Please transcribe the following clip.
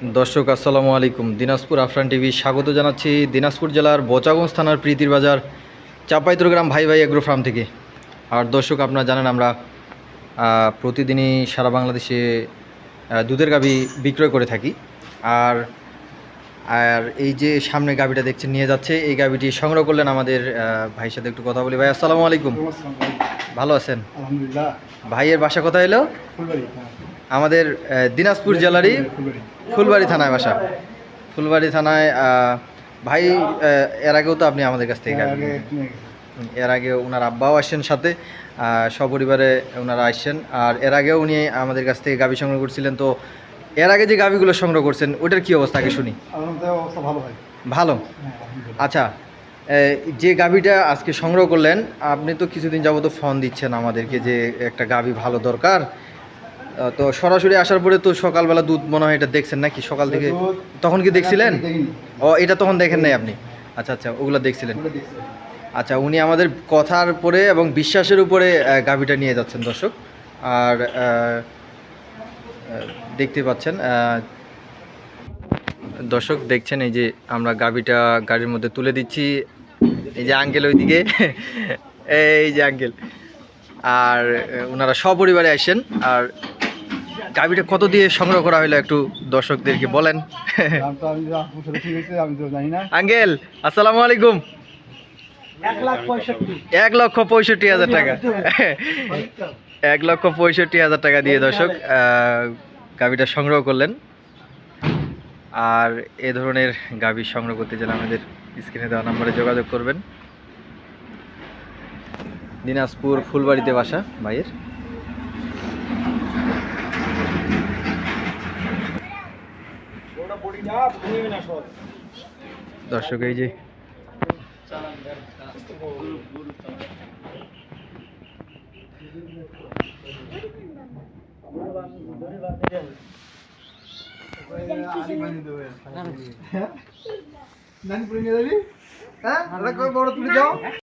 দর্শক আসসালামু আলাইকুম। দিনাজপুর আফরান টিভি স্বাগত জানাচ্ছি দিনাজপুর জেলার বোচাগঞ্জ থানার প্রীতির বাজার চাপাইতুরগ্রাম ভাই ভাই এগ্রো ফার্ম থেকে। আর দর্শক আপনারা জানেন আমরা প্রতিদিনই সারা বাংলাদেশে দুধের গাভী বিক্রয় করে থাকি। আর আর এই যে সামনে গাভীটা দেখছেন নিয়ে যাচ্ছে, এই গাভীটি সংগ্রহ করলেন আমাদের ভাইয়ের সাথে একটু কথা বলি। ভাই আসসালামু আলাইকুম, ভালো আছেন? আলহামদুলিল্লাহ। ভাইয়ের বাসা কোথায় এলো? আমাদের দিনাজপুর জেলারই ফুলবাড়ি থানায় বাসা। ফুলবাড়ি থানায় ভাই এর আগেও তো আপনি আমাদের কাছ থেকে গাভী কিনেছেন। এর আগে ওনার আব্বাও আসছেন সাথে, সপরিবারে ওনারা আসছেন। আর এর আগেও উনি আমাদের কাছ থেকে গাভী সংগ্রহ করছিলেন। তো এর আগে যে গাভীগুলো সংগ্রহ করছেন ওটার কী অবস্থা আগে শুনি। ভালো। আচ্ছা, যে গাভীটা আজকে সংগ্রহ করলেন, আপনি তো কিছুদিন যাবত ফোন দিচ্ছেন আমাদেরকে যে একটা গাভী ভালো দরকার। তো সরাসরি আসার পরে তো সকালবেলা দুধ মনে হয় এটা দেখছেন নাকি সকাল থেকে? তখন কি দেখছিলেন? ও, এটা তখন দেখেন নাই আপনি? আচ্ছা আচ্ছা, ওগুলো দেখছিলেন। আচ্ছা, উনি আমাদের কথার উপরে এবং বিশ্বাসের উপরে গাভীটা নিয়ে যাচ্ছেন দর্শক। আর দেখতে পাচ্ছেন দর্শক, দেখছেন এই যে আমরা গাভীটা গাড়ির মধ্যে তুলে দিচ্ছি। এই যে আঙ্কেল ওইদিকে, এই যে আঙ্কেল, আর ওনারা সপরিবারে আসেন। আর গাভীটা কত দিয়ে সংগ্রহ করা হলো একটু দর্শকদেরকে বলেন। আঙ্কেল আসসালামু আলাইকুম। 1,65,000 টাকা, 1,65,000 টাকা দিয়ে দর্শক গাভীটা সংগ্রহ করলেন। আর এ ধরনের গাভী সংগ্রহ করতে চাইলে আমাদের স্ক্রিনে দেওয়া নম্বরে যোগাযোগ করবেন। দিনাজপুর ফুলবাড়িতে বাসা ভাইয়ের। দর্শক এই যে নানি পুরে নিয়ে যাবি? হ্যাঁ, বড় তুলে দাও।